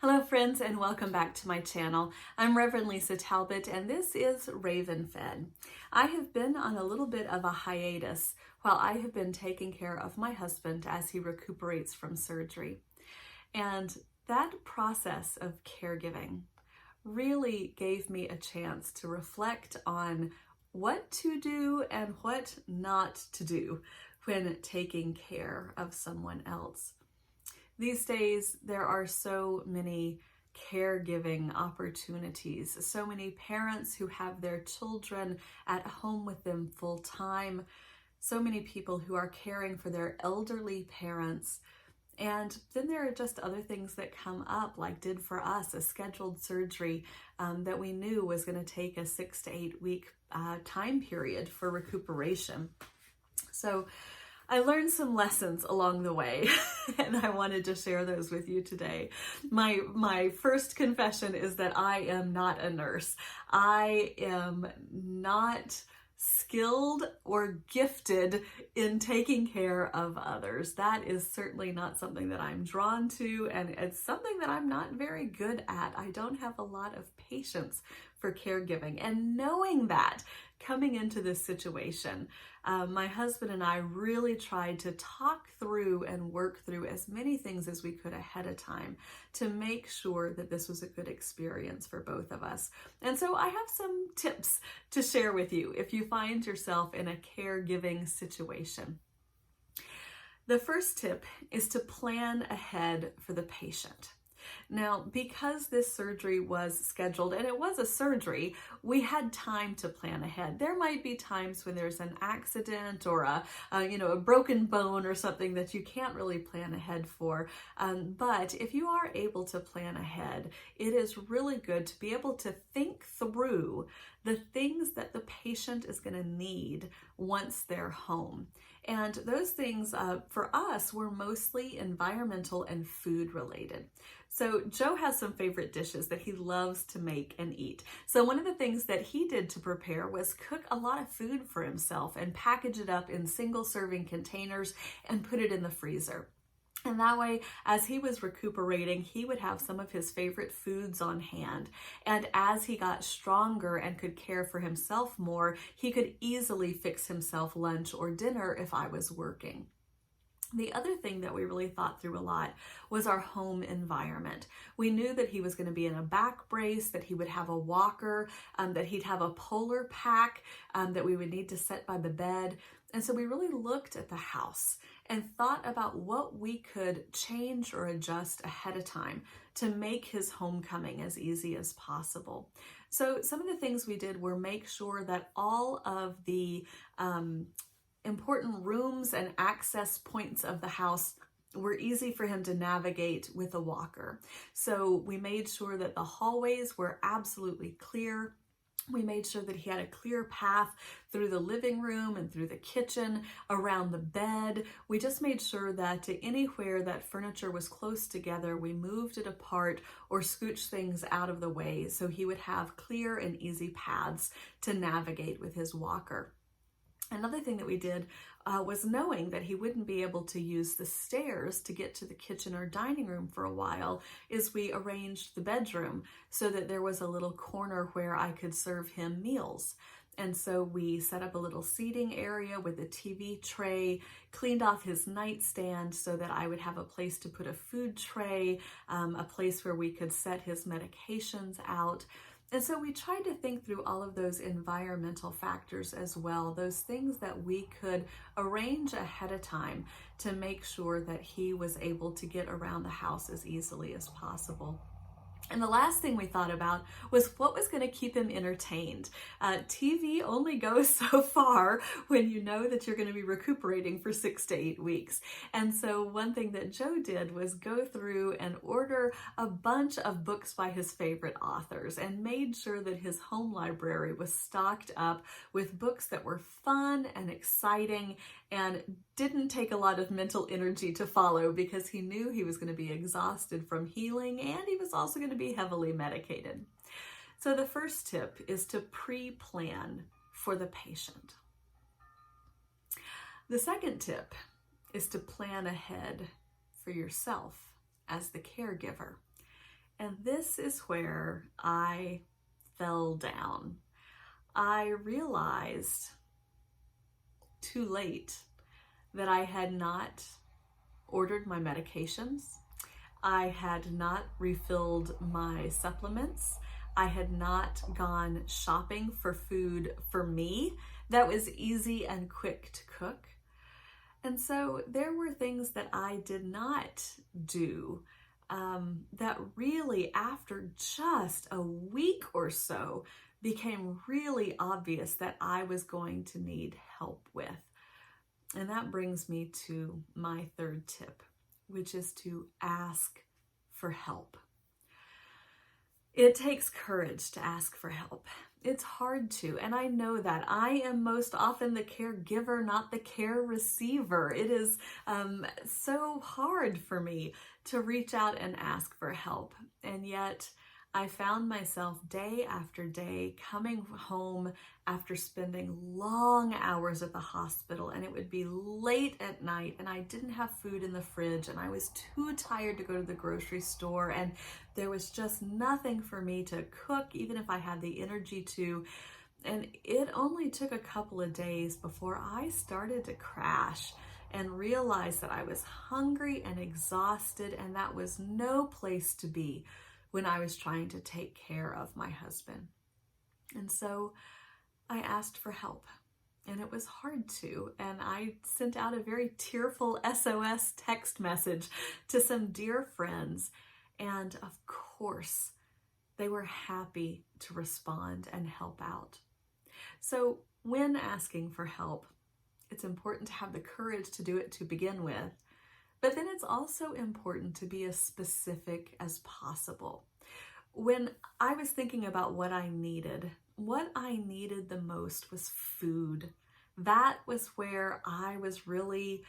Hello friends, and welcome back to my channel. I'm Reverend Lisa Talbot and this is Raven Fed. I have been on a little bit of a hiatus while I have been taking care of my husband as he recuperates from surgery. And that process of caregiving really gave me a chance to reflect on what to do and what not to do when taking care of someone else. These days, there are so many caregiving opportunities, so many parents who have their children at home with them full time, so many people who are caring for their elderly parents. And then there are just other things that come up, like did for us, a scheduled surgery that we knew was going to take a 6 to 8 week time period for recuperation. So I learned some lessons along the way, and I wanted to share those with you today. My first confession is that I am not a nurse. I am not skilled or gifted in taking care of others. That is certainly not something that I'm drawn to, and it's something that I'm not very good at. I don't have a lot of patience for caregiving, and knowing that coming into this situation, my husband and I really tried to talk through and work through as many things as we could ahead of time to make sure that this was a good experience for both of us. And so I have some tips to share with you if you find yourself in a caregiving situation. The first tip is to plan ahead for the patient. Now, because this surgery was scheduled, and it was a surgery, we had time to plan ahead. There might be times when there's an accident or a broken bone or something that you can't really plan ahead for. But if you are able to plan ahead, it is really good to be able to think through the things that the patient is going to need once they're home. And those things for us were mostly environmental and food related. So Joe has some favorite dishes that he loves to make and eat. So one of the things that he did to prepare was cook a lot of food for himself and package it up in single serving containers and put it in the freezer. And that way, as he was recuperating, he would have some of his favorite foods on hand. And as he got stronger and could care for himself more, he could easily fix himself lunch or dinner if I was working. The other thing that we really thought through a lot was our home environment. We knew that he was going to be in a back brace, that he would have a walker, that he'd have a polar pack that we would need to set by the bed. And so we really looked at the house and thought about what we could change or adjust ahead of time to make his homecoming as easy as possible. So some of the things we did were make sure that all of the important rooms and access points of the house were easy for him to navigate with a walker. So we made sure that the hallways were absolutely clear. We made sure that he had a clear path through the living room and through the kitchen, around the bed. We just made sure that anywhere that furniture was close together, we moved it apart or scooched things out of the way so he would have clear and easy paths to navigate with his walker. Another thing that we did was knowing that he wouldn't be able to use the stairs to get to the kitchen or dining room for a while, is we arranged the bedroom so that there was a little corner where I could serve him meals. And so we set up a little seating area with a TV tray, cleaned off his nightstand so that I would have a place to put a food tray, a place where we could set his medications out. And so we tried to think through all of those environmental factors as well, those things that we could arrange ahead of time to make sure that he was able to get around the house as easily as possible. And the last thing we thought about was what was going to keep him entertained. TV only goes so far when you know that you're going to be recuperating for 6 to 8 weeks. And so one thing that Joe did was go through and order a bunch of books by his favorite authors and made sure that his home library was stocked up with books that were fun and exciting and didn't take a lot of mental energy to follow because he knew he was going to be exhausted from healing and he was also going to be heavily medicated. So the first tip is to pre-plan for the patient. The second tip is to plan ahead for yourself as the caregiver. And this is where I fell down. I realized too late that I had not ordered my medications. I had not refilled my supplements. I had not gone shopping for food for me that was easy and quick to cook. And so there were things that I did not do that really, after just a week or so, became really obvious that I was going to need help with. And that brings me to my third tip, which is to ask for help. It takes courage to ask for help. It's hard to, and I know that. I am most often the caregiver, not the care receiver. It is so hard for me to reach out and ask for help. And yet I found myself day after day coming home after spending long hours at the hospital, and it would be late at night and I didn't have food in the fridge and I was too tired to go to the grocery store, and there was just nothing for me to cook, even if I had the energy to. And it only took a couple of days before I started to crash and realized that I was hungry and exhausted, and that was no place to be when I was trying to take care of my husband. And so I asked for help, and it was hard to. And I sent out a very tearful SOS text message to some dear friends. And of course, they were happy to respond and help out. So when asking for help, it's important to have the courage to do it to begin with. But then it's also important to be as specific as possible. When I was thinking about what I needed the most was food. That was where I was really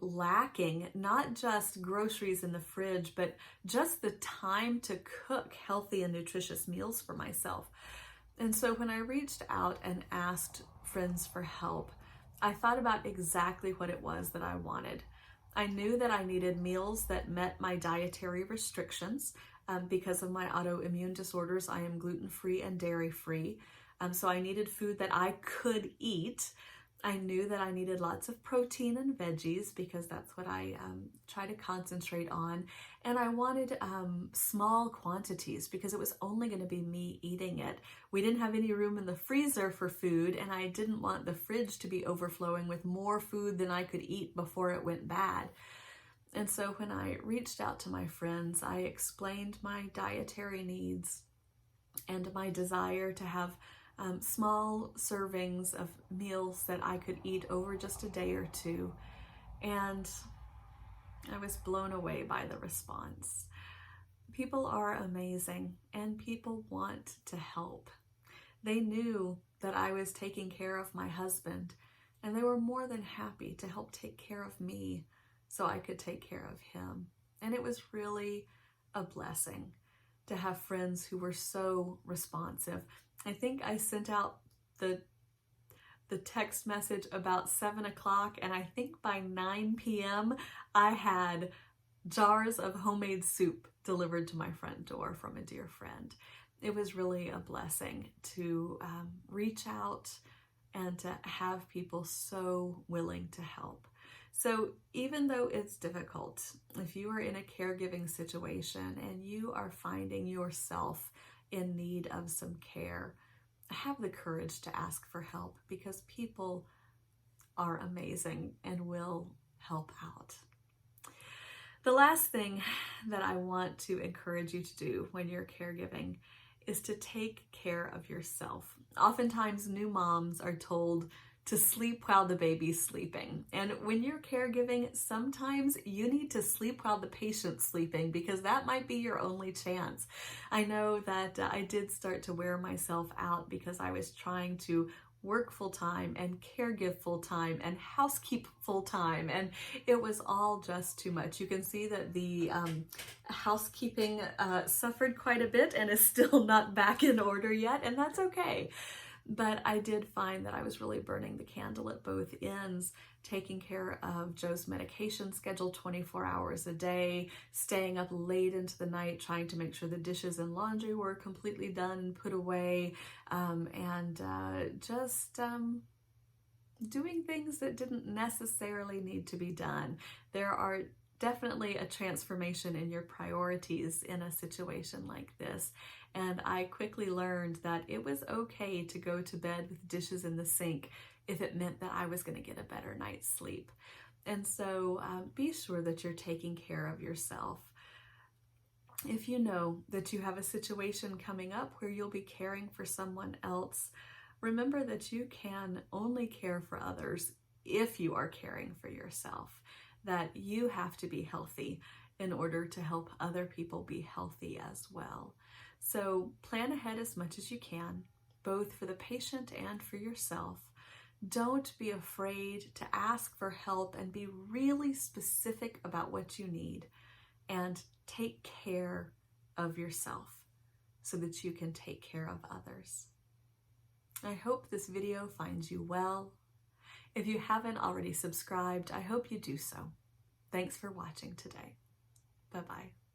lacking, not just groceries in the fridge, but just the time to cook healthy and nutritious meals for myself. And so when I reached out and asked friends for help, I thought about exactly what it was that I wanted. I knew that I needed meals that met my dietary restrictions. Because of my autoimmune disorders, I am gluten-free and dairy-free. So I needed food that I could eat. I knew that I needed lots of protein and veggies because that's what I try to concentrate on. And I wanted small quantities because it was only going to be me eating it. We didn't have any room in the freezer for food, and I didn't want the fridge to be overflowing with more food than I could eat before it went bad. And so when I reached out to my friends, I explained my dietary needs and my desire to have small servings of meals that I could eat over just a day or two. And I was blown away by the response. People are amazing, and people want to help. They knew that I was taking care of my husband, and they were more than happy to help take care of me so I could take care of him. And it was really a blessing to have friends who were so responsive. I think I sent out the text message about 7 o'clock, and I think by 9 p.m. I had jars of homemade soup delivered to my front door from a dear friend. It was really a blessing to reach out and to have people so willing to help. So even though it's difficult, if you are in a caregiving situation and you are finding yourself in need of some care, have the courage to ask for help, because people are amazing and will help out. The last thing that I want to encourage you to do when you're caregiving is to take care of yourself. Oftentimes, new moms are told to sleep while the baby's sleeping. And when you're caregiving, sometimes you need to sleep while the patient's sleeping, because that might be your only chance. I know that I did start to wear myself out because I was trying to work full-time and caregive full-time and housekeep full-time, and it was all just too much. You can see that the housekeeping suffered quite a bit and is still not back in order yet, and that's okay. But I did find that I was really burning the candle at both ends, taking care of Joe's medication schedule 24 hours a day, staying up late into the night, trying to make sure the dishes and laundry were completely done and put away, and just doing things that didn't necessarily need to be done. There are definitely a transformation in your priorities in a situation like this. And I quickly learned that it was okay to go to bed with dishes in the sink if it meant that I was going to get a better night's sleep. And so be sure that you're taking care of yourself. If you know that you have a situation coming up where you'll be caring for someone else, remember that you can only care for others if you are caring for yourself, that you have to be healthy in order to help other people be healthy as well. So plan ahead as much as you can, both for the patient and for yourself. Don't be afraid to ask for help and be really specific about what you need, and take care of yourself so that you can take care of others. I hope this video finds you well. If you haven't already subscribed, I hope you do so. Thanks for watching today. Bye-bye.